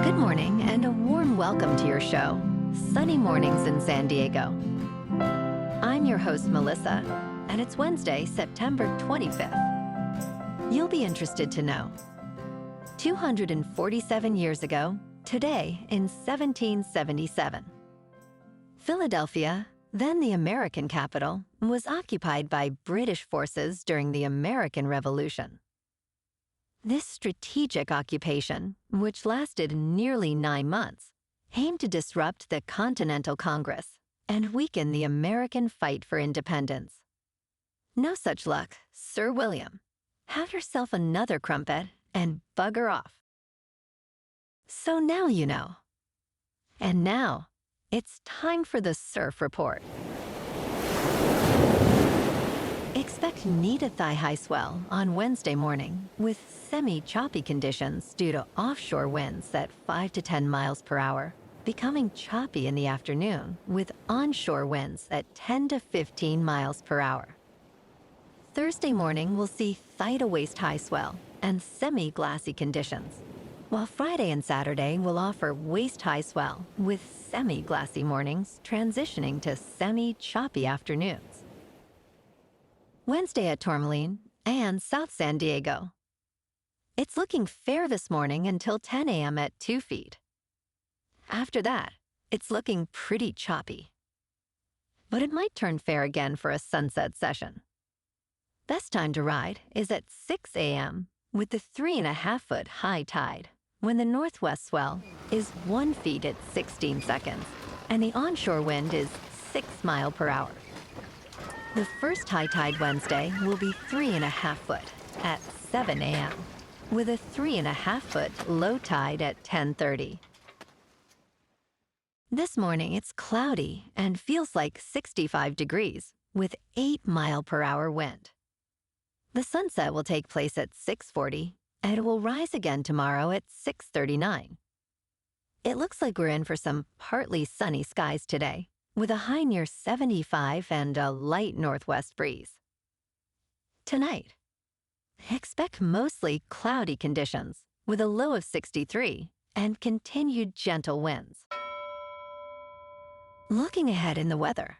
Good morning and a warm welcome to your show, Sunny Mornings in San Diego. I'm your host, Melissa, and it's Wednesday, September 25th. You'll be interested to know. 247 years ago, today in 1777, Philadelphia, then the American capital, was occupied by British forces during the American Revolution. This strategic occupation, which lasted nearly 9 months, aimed to disrupt the Continental Congress and weaken the American fight for independence. No such luck, Sir William. Have yourself another crumpet and bugger off. So now you know. And now, it's time for the Surf Report. Expect knee-to-thigh high swell on Wednesday morning with semi-choppy conditions due to offshore winds at 5 to 10 miles per hour, becoming choppy in the afternoon with onshore winds at 10 to 15 miles per hour. Thursday morning will see thigh-to-waist high swell and semi-glassy conditions, while Friday and Saturday will offer waist-high swell with semi-glassy mornings transitioning to semi-choppy afternoons. Wednesday at Tourmaline and South San Diego. It's looking fair this morning until 10 a.m. at 2 feet. After that, it's looking pretty choppy. But it might turn fair again for a sunset session. Best time to ride is at 6 a.m. with the 3.5-foot high tide, when the northwest swell is 1 foot at 16 seconds, and the onshore wind is 6 miles per hour. The first high tide Wednesday will be 3.5 foot at 7 a.m., with a 3.5-foot low tide at 10:30. This morning it's cloudy and feels like 65 degrees with 8 mile per hour wind. The sunset will take place at 6:40 and it will rise again tomorrow at 6:39. It looks like we're in for some partly sunny skies today, with a high near 75 and a light northwest breeze. Tonight, expect mostly cloudy conditions with a low of 63 and continued gentle winds. Looking ahead in the weather,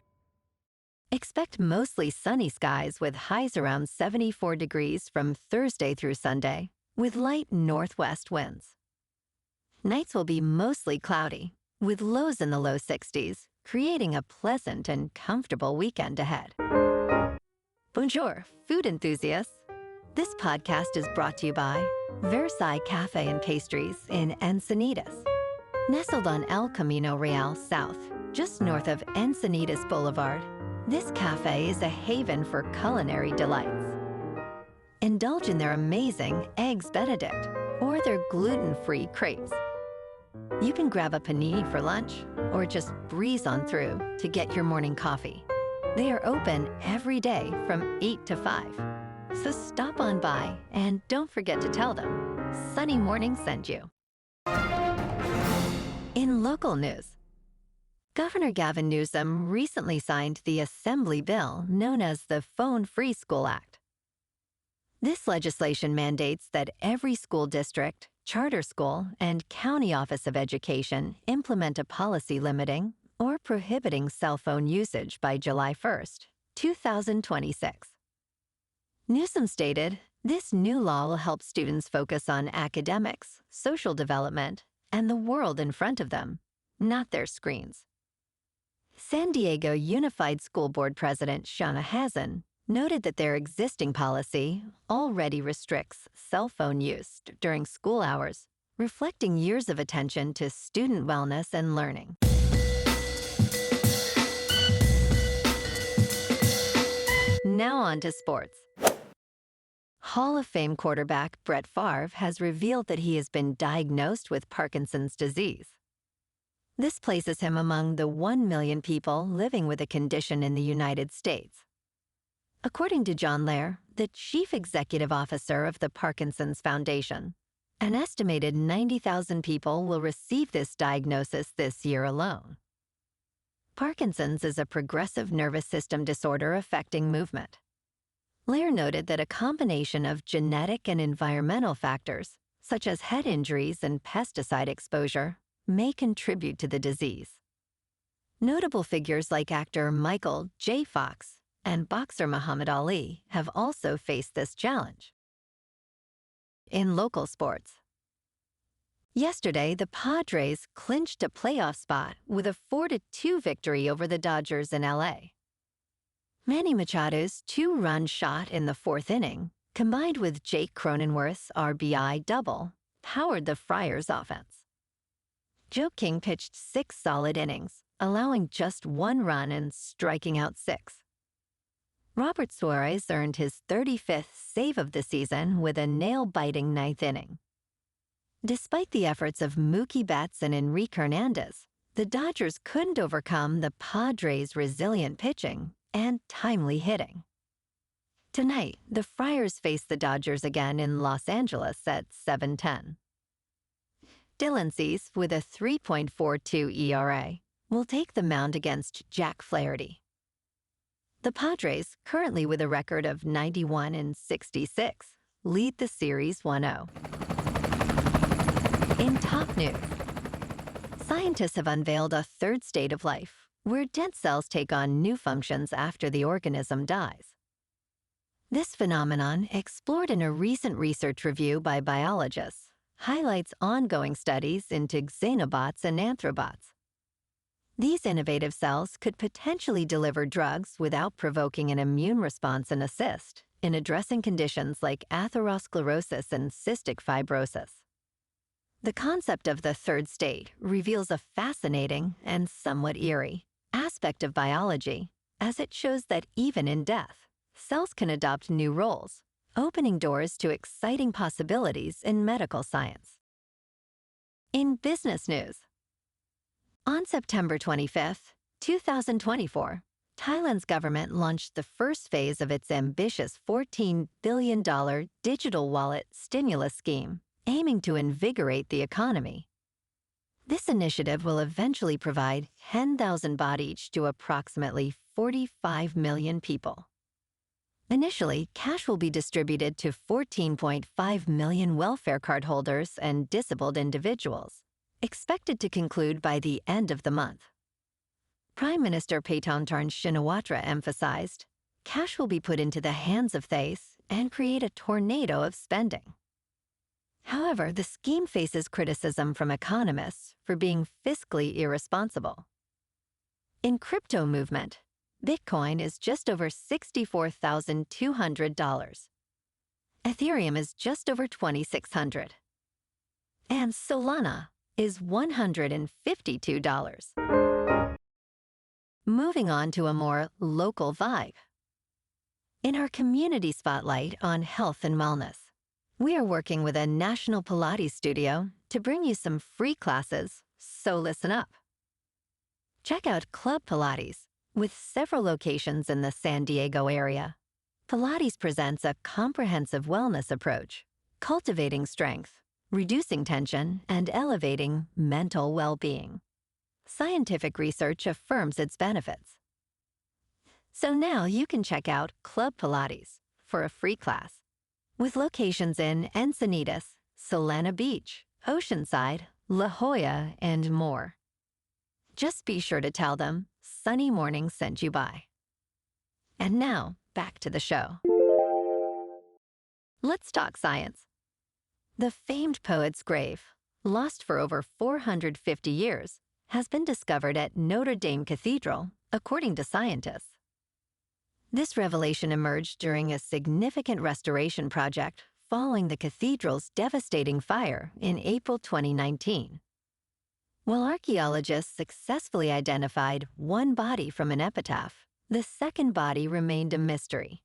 expect mostly sunny skies with highs around 74 degrees from Thursday through Sunday with light northwest winds. Nights will be mostly cloudy with lows in the low 60s, creating a pleasant and comfortable weekend ahead. Bonjour, food enthusiasts. This podcast is brought to you by Versailles Cafe and Pastries in Encinitas. Nestled on El Camino Real South, just north of Encinitas Boulevard, this cafe is a haven for culinary delights. Indulge in their amazing Eggs Benedict or their gluten-free crepes. You can grab a panini for lunch or just breeze on through to get your morning coffee. They are open every day from 8 to 5. So stop on by and don't forget to tell them Sunny Morning sent you. In local news, Governor Gavin Newsom recently signed the Assembly bill known as the Phone Free School Act. This legislation mandates that every school district, charter school, and county office of education implement a policy limiting or prohibiting cell phone usage by July 1st, 2026. Newsom stated, this new law will help students focus on academics, social development, and the world in front of them, not their screens. San Diego Unified School Board President Shauna Hazen noted that their existing policy already restricts cell phone use during school hours, reflecting years of attention to student wellness and learning. Now on to sports. Hall of Fame quarterback Brett Favre has revealed that he has been diagnosed with Parkinson's disease. This places him among the 1 million people living with the condition in the United States. According to John Lair, the chief executive officer of the Parkinson's Foundation, an estimated 90,000 people will receive this diagnosis this year alone. Parkinson's is a progressive nervous system disorder affecting movement. Lair noted that a combination of genetic and environmental factors, such as head injuries and pesticide exposure, may contribute to the disease. Notable figures like actor Michael J. Fox and boxer Muhammad Ali have also faced this challenge. In local sports, yesterday the Padres clinched a playoff spot with a 4-2 victory over the Dodgers in LA. Manny Machado's 2-run shot in the fourth inning, combined with Jake Cronenworth's RBI double, powered the Friars' offense. Joe King pitched 6 solid innings, allowing just 1 run and striking out 6. Robert Suarez earned his 35th save of the season with a nail-biting 9th inning. Despite the efforts of Mookie Betts and Enrique Hernandez, the Dodgers couldn't overcome the Padres' resilient pitching and timely hitting. Tonight, the Friars face the Dodgers again in Los Angeles at 7:10. Dylan Cease, with a 3.42 ERA, will take the mound against Jack Flaherty. The Padres, currently with a record of 91-66, lead the series 1-0. In top news, scientists have unveiled a third state of life, where dead cells take on new functions after the organism dies. This phenomenon, explored in a recent research review by biologists, highlights ongoing studies into xenobots and anthrobots. These innovative cells could potentially deliver drugs without provoking an immune response and assist in addressing conditions like atherosclerosis and cystic fibrosis. The concept of the third state reveals a fascinating and somewhat eerie aspect of biology, as it shows that even in death, cells can adopt new roles, opening doors to exciting possibilities in medical science. In business news, on September 25, 2024, Thailand's government launched the first phase of its ambitious $14 billion digital wallet stimulus scheme, aiming to invigorate the economy. This initiative will eventually provide 10,000 baht each to approximately 45 million people. Initially, cash will be distributed to 14.5 million welfare card holders and disabled individuals, expected to conclude by the end of the month. Prime Minister Paetongtarn Shinawatra emphasized, cash will be put into the hands of Thais and create a tornado of spending. However, the scheme faces criticism from economists for being fiscally irresponsible. In crypto movement, Bitcoin is just over $64,200. Ethereum is just over $2,600. And Solana is $152. Moving on to a more local vibe. In our community spotlight on health and wellness, we are working with a national Pilates studio to bring you some free classes, so listen up. Check out Club Pilates, with several locations in the San Diego area. Pilates presents a comprehensive wellness approach, cultivating strength, reducing tension, and elevating mental well-being. Scientific research affirms its benefits. So now you can check out Club Pilates for a free class, with locations in Encinitas, Solana Beach, Oceanside, La Jolla, and more. Just be sure to tell them Sunny Morning sent you by. And now, back to the show. Let's talk science. The famed poet's grave, lost for over 450 years, has been discovered at Notre Dame Cathedral, according to scientists. This revelation emerged during a significant restoration project following the cathedral's devastating fire in April 2019. While archaeologists successfully identified one body from an epitaph, the second body remained a mystery.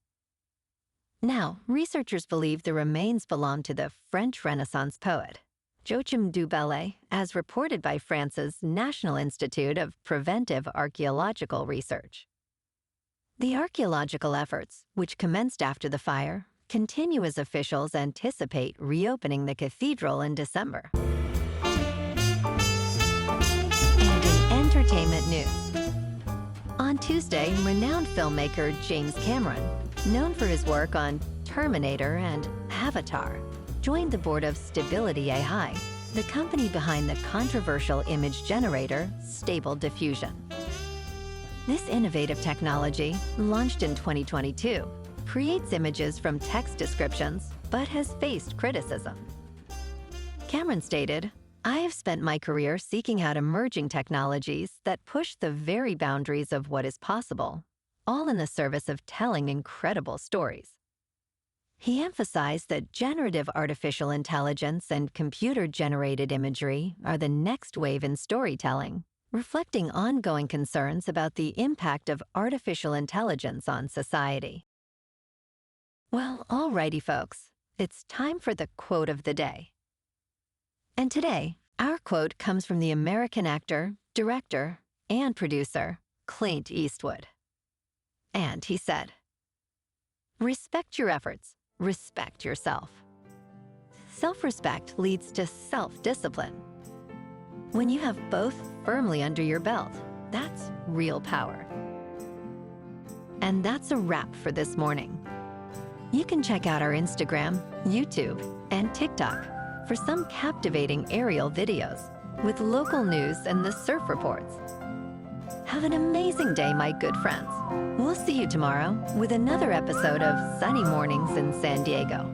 Now, researchers believe the remains belong to the French Renaissance poet, Joachim du Bellay, as reported by France's National Institute of Preventive Archaeological Research. The archaeological efforts, which commenced after the fire, continue as officials anticipate reopening the cathedral in December. And in entertainment news, on Tuesday, renowned filmmaker James Cameron, known for his work on Terminator and Avatar, joined the board of Stability AI, the company behind the controversial image generator, Stable Diffusion. This innovative technology, launched in 2022, creates images from text descriptions, but has faced criticism. Cameron stated, "I have spent my career seeking out emerging technologies that push the very boundaries of what is possible, all in the service of telling incredible stories." He emphasized that generative artificial intelligence and computer-generated imagery are the next wave in storytelling, reflecting ongoing concerns about the impact of artificial intelligence on society. Well, alrighty folks, it's time for the quote of the day. And today, our quote comes from the American actor, director, and producer, Clint Eastwood. And he said, "Respect your efforts. Respect yourself. Self-respect leads to self-discipline. When you have both firmly under your belt, that's real power." And that's a wrap for this morning. You can check out our Instagram, YouTube, and TikTok for some captivating aerial videos with local news and the surf reports. Have an amazing day, my good friends. We'll see you tomorrow with another episode of Sunny Mornings in San Diego.